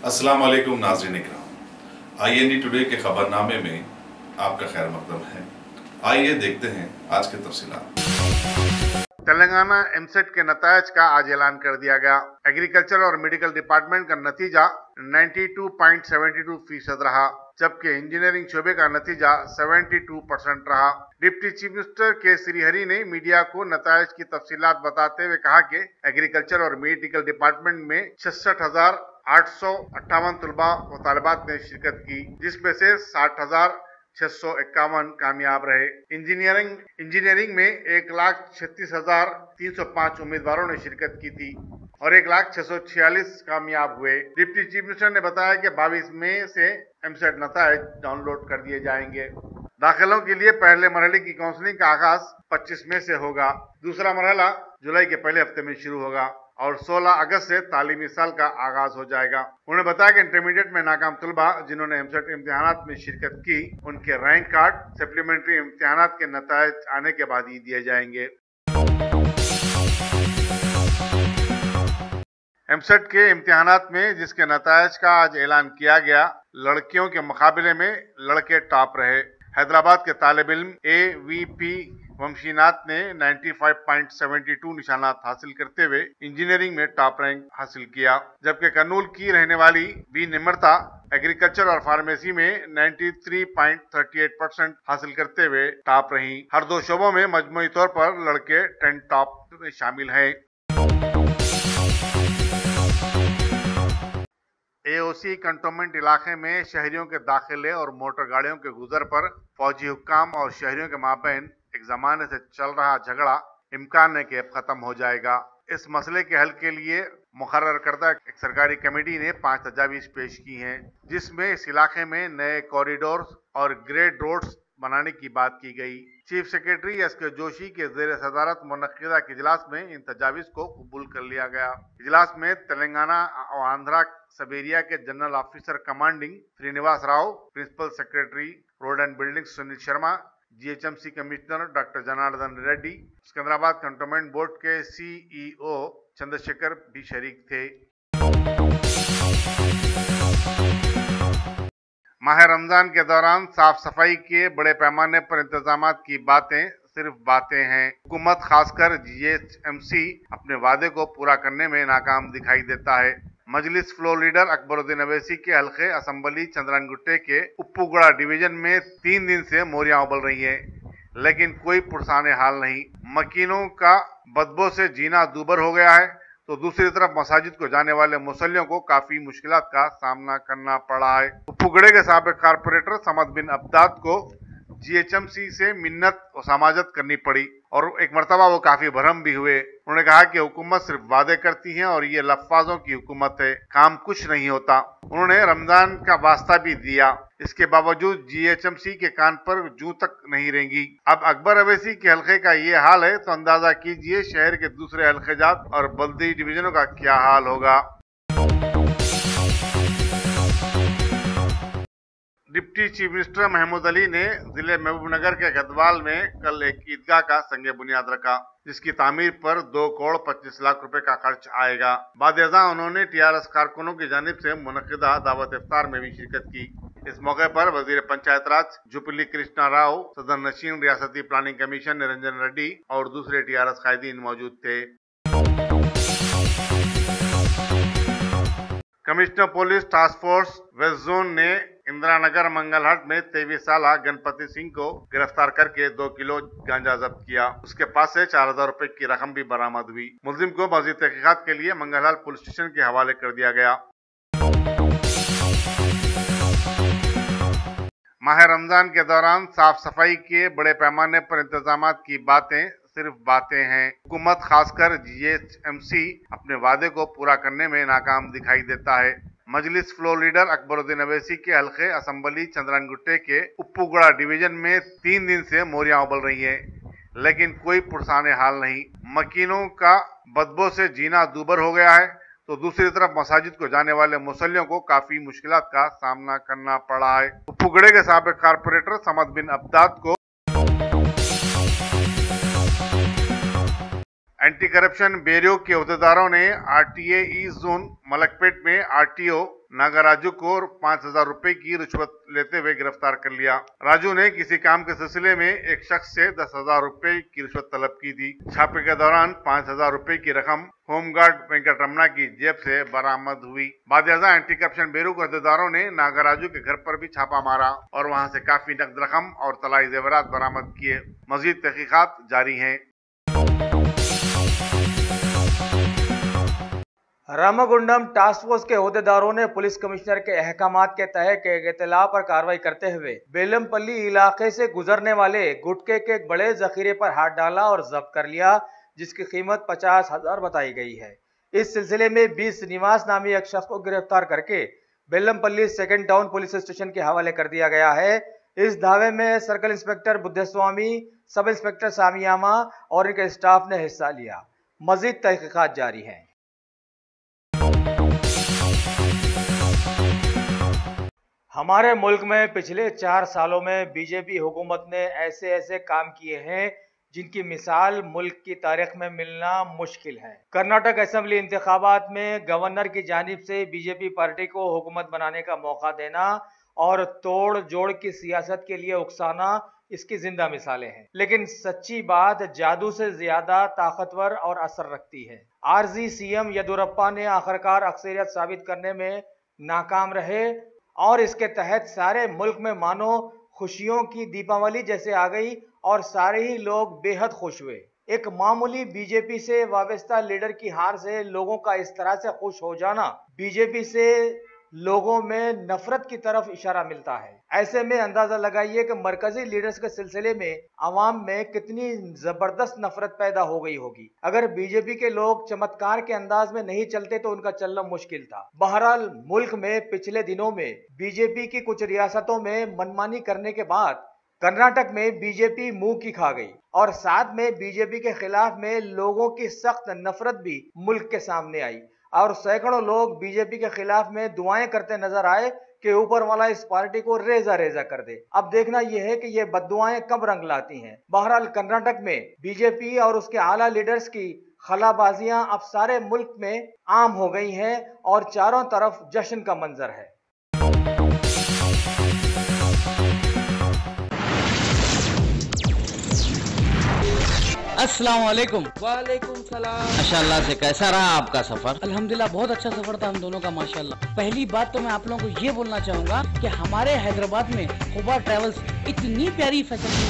अस्सलाम वालेकुम नाज़रीन इकराम। IND टुडे के खबरनामे में आपका खैर मकदम है। आइए देखते हैं आज के तफसीलात। तेलंगाना एमसेट के नतायज का आज ऐलान कर दिया गया। एग्रीकल्चर और मेडिकल डिपार्टमेंट का नतीजा 92.72% रहा, जबकि इंजीनियरिंग शोबे का नतीजा 72% रहा। डिप्टी चीफ मिनिस्टर के श्रीहरि ने मीडिया को नतायज की तफसीलात बताते हुए कहा कि एग्रीकल्चर और मेडिकल डिपार्टमेंट में 66,858 तलबा व तालिबात ने शिरकत की, जिसमें से 60,651 कामयाब रहे। इंजीनियरिंग में 1,36,305 उम्मीदवारों ने शिरकत की थी और 1,646 कामयाब हुए। डिप्टी चीफ मिनिस्टर ने बताया कि 22 मई से एमसेट नतायज डाउनलोड कर दिए जाएंगे। दाखिलों के लिए पहले मरहले की काउंसलिंग का आगाज 25 मई से होगा। दूसरा मरहला जुलाई के पहले हफ्ते में शुरू होगा और 16 अगस्त से तालीमी साल का आगाज हो जाएगा। उन्होंने बताया कि इंटरमीडिएट में नाकाम तलबा जिन्होंने एमसेट इम्तिहानात में शिरकत की, उनके रैंक कार्ड सप्लीमेंट्री इम्तिहानात के नतायज आने के बाद ही दिए जाएंगे। एमसेट के इम्तिहानात में जिसके नतायज का आज ऐलान किया गया, लड़कियों के मुकाबले में लड़के टॉप रहे। हैदराबाद के तालिब इल्म AVP वंशीनाथ ने 95.72 निशानात हासिल करते हुए इंजीनियरिंग में टॉप रैंक हासिल किया, जबकि कर्नूल की रहने वाली बी निमरता एग्रीकल्चर और फार्मेसी में 93.38% हासिल करते हुए टॉप रही। हर दो शोबों में मजमूई तौर पर लड़के 10 टॉप में शामिल हैं। AOC कंटोनमेंट इलाके में शहरियों के दाखिले और मोटर गाड़ियों के गुजर पर फौजी हुक्काम और शहरियों के माबैन एक जमाने से चल रहा झगड़ा इम्कान है कि अब खत्म हो जाएगा। इस मसले के हल के लिए मुकर्रर करदा एक सरकारी कमेटी ने 5 तजावीज़ पेश की हैं, जिसमें इस इलाके में नए कॉरिडोर्स और ग्रेड रोड्स बनाने की बात की गई। चीफ सेक्रेटरी SK जोशी के जेर सदारत मुनक्किदा के इजलास में इन तजावीज़ को कबूल कर लिया गया। इजलास में तेलंगाना और आंध्रा सब एरिया के general officer commanding Srinivas Rao, principal secretary road and building Sunil Sharma, GHMC commissioner doctor Janardhan Reddy, Secunderabad cantonment board के CEO चंद्रशेखर भी शरीक थे। माह रमजान के दौरान साफ सफाई के बड़े पैमाने पर इंतजामात की बातें सिर्फ बातें हैं। हुकूमत खासकर GHMC अपने वादे को पूरा करने में नाकाम दिखाई देता है। मजलिस फ्लोर लीडर अकबरुद्दीन अवैसी के हल्के असम्बली चंद्रनगुट्टे के उप्पूगड़ा डिवीजन में 3 दिन से मोरियां उबल रही हैं, लेकिन कोई पुरसाने हाल नहीं। मकीनों का बदबू से जीना दूभर हो गया है, तो दूसरी तरफ मसाजिद को जाने वाले मुसल्लियों को काफी मुश्किलात का सामना करना पड़ा है। उप्पूगड़े के साबिक कारपोरेटर समद बिन अब्दाद को GHMC से मिन्नत और समाजत करनी पड़ी और एक मरतबा वो काफी भरम भी हुए। उन्होंने कहा कि हुकूमत सिर्फ वादे करती है और ये लफ्फाजों की हुकूमत है, काम कुछ नहीं होता। उन्होंने रमजान का वास्ता भी दिया, इसके बावजूद GHMC के कान पर जूं तक नहीं रेंगी। अब अकबर अवैसी के हल्के का ये हाल है तो अंदाजा कीजिए शहर के दूसरे हल्केजात और बल्दी डिवीजनों का क्या हाल होगा। Deputy chief minister Mahmood Ali ने जिले महबूबनगर के गदवाल में कल एक ईदगाह का संगे बुनियाद रखा, जिसकी तामीर पर 2,25,00,000 रुपए का खर्च आएगा। बाद-ए-ज़ा उन्होंने TRS कारकुनों की जानिब से मुनक्किदा दावत इफ्तार में भी शिरकत की। इस मौके पर वजीर पंचायत राज जुपली कृष्णा राव, सदर नशीन रियासती प्लानिंग कमीशन निरंजन रेड्डी और दूसरे TRS कायदीन मौजूद थे। Commissioner police task force west zone ने इंदिरा नगर मंगलहट में 23 साला गणपति सिंह को गिरफ्तार करके 2 किलो गांजा जब्त किया। उसके पास से 4,000 रुपए की रकम भी बरामद हुई। मुलजिम को मजीद तहकीकात के लिए मंगलहाल पुलिस स्टेशन के हवाले कर दिया गया। माह रमजान के दौरान साफ सफाई के बड़े पैमाने पर इंतजामात की बातें सिर्फ बातें हैं। हुकूमत खासकर GHMC अपने वादे को पूरा करने में नाकाम दिखाई देता है। मजलिस फ्लोर लीडर अकबरुद्दीन अवैसी के हल्के असम्बली चंद्रनगुट्टे के उप्पूगड़ा डिवीजन में 3 दिन से मोरियां उबल रही हैं, लेकिन कोई पुरसाने हाल नहीं। मकीनों का बदबू से जीना दूभर हो गया है, तो दूसरी तरफ मसाजिद को जाने वाले मुसल्लियों को काफी मुश्किलात का सामना करना पड़ा है। उप्पूगड़े के साबिक कारपोरेटर समद बिन अब्दाद को एंटी करप्शन ब्यूरो के अहदेदारों ने आरटीए ई जोन मलकपेट में आरटीओ नागराजू को 5,000 रुपए की रिश्वत लेते हुए गिरफ्तार कर लिया। राजू ने किसी काम के सिलसिले में एक शख्स से 10,000 रुपए की रिश्वत तलब की थी। छापे के दौरान 5,000 रुपए की रकम होमगार्ड वेंकटरमना की जेब से बरामद हुई। बादियाजा एंटी करप्शन ब्यूरो के अहदेदारों ने नागराजू के घर पर भी छापा मारा और वहां से काफी नकद रकम और तलाई जेवरात बरामद किए। मजीद तहकीकात जारी हैं। रामागुंडम टास्क फोर्स के अहदेदारों ने पुलिस कमिश्नर के अहकामात के तहत एक इत्तला पर कार्रवाई करते हुए बेलमपल्ली इलाके से गुजरने वाले गुटके के एक बड़े जखीरे पर हाथ डाला और जब्त कर लिया, जिसकी कीमत 50,000 बताई गई है। इस सिलसिले में 20 श्रीनिवास नामी एक शख्स को गिरफ्तार करके Bellampalli second town police station के हवाले कर दिया गया है। इस दावे में सर्कल इंस्पेक्टर बुद्धस्वामी, सब इंस्पेक्टर सामियामा और इनके स्टाफ ने हिस्सा लिया। मजीद तहकीकात जारी है। हमारे मुल्क में पिछले 4 सालों में बीजेपी हुकूमत ने ऐसे काम किए हैं जिनकी मिसाल मुल्क की तारीख में मिलना मुश्किल है। कर्नाटक असेंबली इंतखाबात में गवर्नर की जानिब से बीजेपी पार्टी को हुकूमत बनाने का मौका देना और तोड़ जोड़ की सियासत के लिए उकसाना इसकी जिंदा मिसालें हैं। लेकिन सच्ची बात जादू से ज्यादा ताकतवर और असर रखती है। आरजी सीएम येदियुरप्पा ने आखिरकार अक्सरियत साबित करने में नाकाम रहे और इसके तहत सारे मुल्क में मानो खुशियों की दीपावली जैसे आ गई और सारे ही लोग बेहद खुश हुए। एक मामूली बीजेपी से वाबस्ता लीडर की हार से लोगों का इस तरह से खुश हो जाना बीजेपी से लोगों में नफरत की तरफ इशारा मिलता है। ऐसे में अंदाजा लगाइए कि मरकजी लीडर्स के सिलसिले में अवाम में कितनी जबरदस्त नफरत पैदा हो गई होगी। अगर बीजेपी के लोग चमत्कार के अंदाज में नहीं चलते तो उनका चलना मुश्किल था। बहरहाल मुल्क में पिछले दिनों में बीजेपी की कुछ रियासतों में मनमानी करने के बाद कर्नाटक में बीजेपी मुंह की खा गई और साथ में बीजेपी के खिलाफ में लोगों की सख्त नफरत भी मुल्क के सामने आई और सैकड़ों लोग बीजेपी के खिलाफ में दुआएं करते नजर आए कि ऊपर वाला इस पार्टी को रेजा रेजा कर दे। अब देखना यह है कि ये बद्दुआएं कब रंग लाती हैं। बहरहाल कर्नाटक में बीजेपी और उसके आला लीडर्स की खलाबाजियां अब सारे मुल्क में आम हो गई हैं और चारों तरफ जश्न का मंजर है। अस्सलाम वालेकुम। वालेकुम सलाम। माशाल्लाह से कैसा रहा आपका सफर? अल्हम्दुलिल्लाह बहुत अच्छा सफर था हम दोनों का माशाल्लाह। पहली बात तो मैं आप लोगों को ये बोलना चाहूँगा कि हमारे हैदराबाद में खुबा ट्रैवल्स इतनी प्यारी facility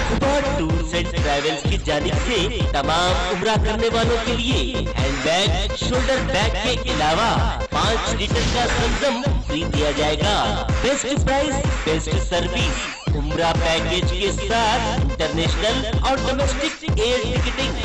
Khuba tours and travels की जानिब से तमाम उम्रा करने वालों के लिए हैंड बैग, शोल्डर बैग के अलावा 5 लीटर का संगम फ्री दिया जाएगा। बेस्ट प्राइस, बेस्ट सर्विस, उम्रा पैकेज के साथ इंटरनेशनल और domestic air ticketing.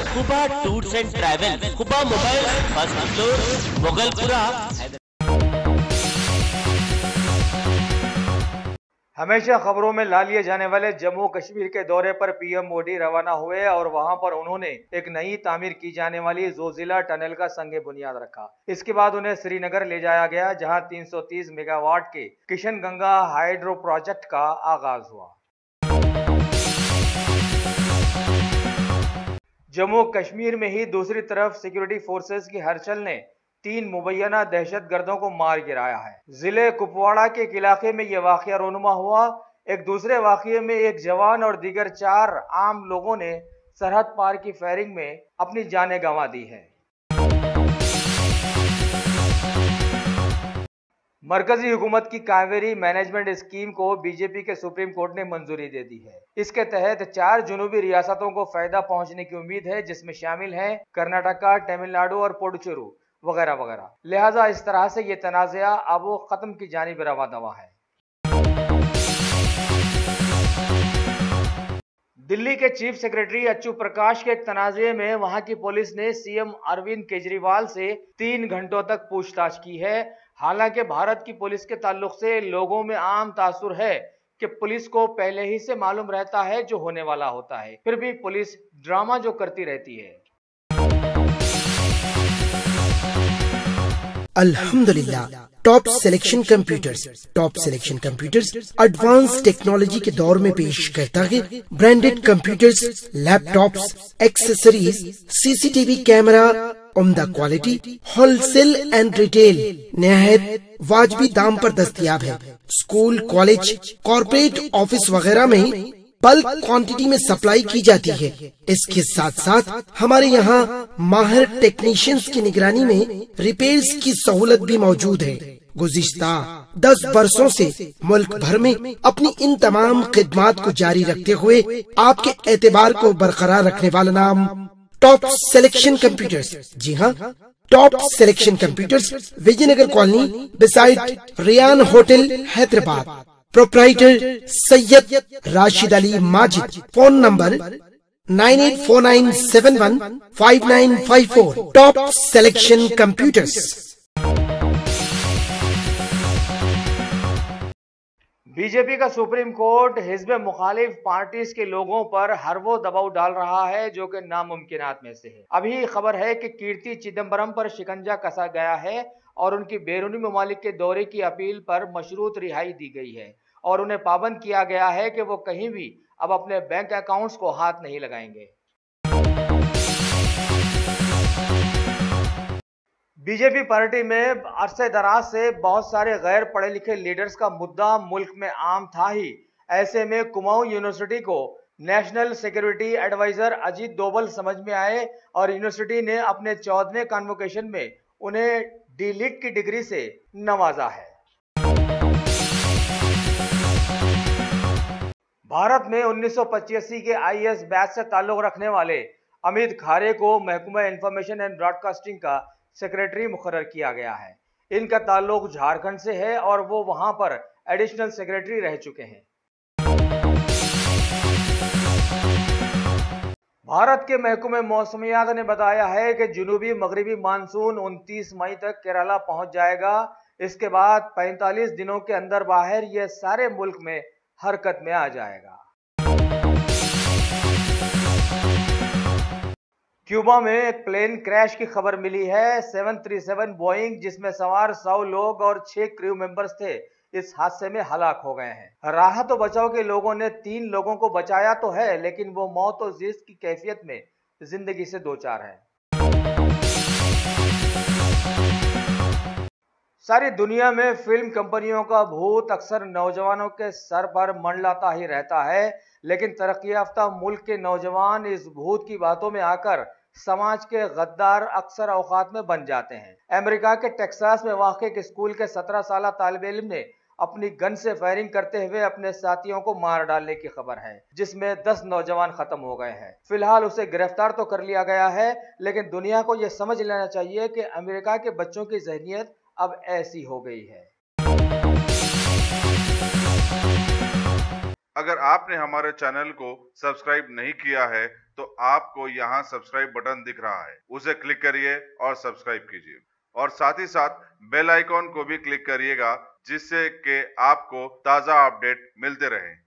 Khuba tours and travels, Khuba mobile, first floor, Mughalpura. हमेशा खबरों में ला लिए जाने वाले जम्मू कश्मीर के दौरे पर पीएम मोदी रवाना हुए और वहां पर उन्होंने एक नई तामीर की जाने वाली जोजिला टनल का संगे बुनियाद रखा। इसके बाद उन्हें श्रीनगर ले जाया गया जहां 330 मेगावाट के किशन गंगा हाइड्रो प्रोजेक्ट का आगाज हुआ। जम्मू कश्मीर में ही दूसरी तरफ सिक्योरिटी फोर्सेस की हलचल ने 3 मुबैना दहशतगर्दों को मार गिराया है। जिले कुपवाड़ा के एक इलाके में यह वाकया रोनुमा हुआ। एक दूसरे वाकये में एक जवान और दीगर 4 आम लोगों ने सरहद पार की फायरिंग में अपनी जानें गंवा दी है। मरकजी हुकूमत की कावेरी मैनेजमेंट स्कीम को बीजेपी के सुप्रीम कोर्ट ने मंजूरी दे दी है। इसके तहत 4 जुनूबी रियासतों को फायदा पहुंचने की उम्मीद है, जिसमें शामिल हैं कर्नाटका, तमिलनाडु और पुडुचेरी वगैरह वगैरह। लिहाजा इस तरह से ये तनाज़ा अब वो खत्म की जानिब रवा दवा है। दिल्ली के चीफ सेक्रेटरी अच्चू प्रकाश के एक तनाज़े में वहां की पुलिस ने सीएम अरविंद केजरीवाल से 3 घंटों तक पूछताछ की है। हालांकि भारत की पुलिस के ताल्लुक से लोगों में आम तासुर है कि पुलिस को पहले ही से मालूम रहता है जो होने वाला होता है, फिर भी पुलिस ड्रामा जो करती रहती है। अल्हम्दुलिल्लाह top selection computers. Top selection computers advance technology के दौर में पेश करता है branded computers, laptops, accessories, CCTV camera, उम्दा क्वालिटी, होलसेल एंड रिटेल निहायत वाजबी दाम पर दस्तयाब है। स्कूल, कॉलेज, कॉर्पोरेट ऑफिस वगैरह में बल्क क्वांटिटी में सप्लाई की जाती है। इसके साथ साथ हमारे यहाँ माहिर टेक्नीशियंस की निगरानी में रिपेयर्स की सहूलत भी मौजूद है। गुज़िश्ता 10 बरसों से मुल्क भर में अपनी इन तमाम खिदमात को जारी रखते हुए आपके एतबार को बरकरार रखने वाला नाम टॉप सिलेक्शन कंप्यूटर्स। जी हाँ, top selection computers, Vijayanagar colony beside Ryan hotel, Hyderabad. Proprietor Syed Rashid Ali Majid. Phone number 9849715954। Top selection computers. BJP का सुप्रीम कोर्ट हिज़्ब मुखालिफ पार्टीज के लोगों पर हर वो दबाव डाल रहा है जो कि नामुमकिनात में से है। अभी खबर है कि कीर्ति चिदम्बरम पर शिकंजा कसा गया है और उनकी बैरूनी ममालिक के दौरे की अपील पर मशरूत रिहाई दी गई है और उन्हें पाबंद किया गया है कि वो कहीं भी अब अपने बैंक अकाउंट्स को हाथ नहीं लगाएंगे। बीजेपी पार्टी में अरसे दराज से बहुत सारे गैर पढ़े लिखे लीडर्स का मुद्दा मुल्क में आम था ही। ऐसे में कुमाऊं यूनिवर्सिटी को national security advisor Ajit Doval समझ में आए और यूनिवर्सिटी ने अपने 14वें कन्वोकेशन में उन्हें डी.लिट की डिग्री से नवाजा है। भारत में 1985 के आईएएस बैच से ताल्लुक रखने वाले अमित खारे को महकमा इंफॉर्मेशन एंड ब्रॉडकास्टिंग का सेक्रेटरी मुकर्रर किया गया है। इनका ताल्लुक झारखंड से है और वो वहां पर एडिशनल सेक्रेटरी रह चुके हैं। भारत के महकमे मौसमियात ने बताया है कि जुनूबी मगरिबी मानसून 29 मई तक केरला पहुंच जाएगा। इसके बाद 45 दिनों के अंदर बाहर यह सारे मुल्क में हरकत में आ जाएगा। क्यूबा में एक प्लेन क्रैश की खबर मिली है। 737 बोइंग जिसमें सवार 100 लोग और 6 क्रू मेंबर्स थे, इस हादसे में हलाक हो गए हैं। राहत और बचाव के लोगों ने 3 लोगों को बचाया तो है, लेकिन वो मौत और जिस्म की कैफियत में जिंदगी से दो चार है। सारी दुनिया में फिल्म कंपनियों का भूत अक्सर नौजवानों के सर पर मंडलाता ही रहता है, लेकिन तरक्की याफ्ता मुल्क के नौजवान इस भूत की बातों में आकर समाज के गद्दार अक्सर औकात में बन जाते हैं। अमेरिका के टेक्सास में वाक़ एक स्कूल के 17 साल तालिब इल्म ने अपनी गन से फायरिंग करते हुए अपने साथियों को मार डालने की खबर है, जिसमें 10 नौजवान खत्म हो गए हैं। फिलहाल उसे गिरफ्तार तो कर लिया गया है, लेकिन दुनिया को यह समझ लेना चाहिए कि अमेरिका के बच्चों की जहनियत अब ऐसी हो गई है। अगर आपने हमारे चैनल को सब्सक्राइब नहीं किया है तो आपको यहाँ सब्सक्राइब बटन दिख रहा है, उसे क्लिक करिए और सब्सक्राइब कीजिए और साथ ही साथ बेल आइकॉन को भी क्लिक करिएगा, जिससे कि आपको ताज़ा अपडेट मिलते रहें।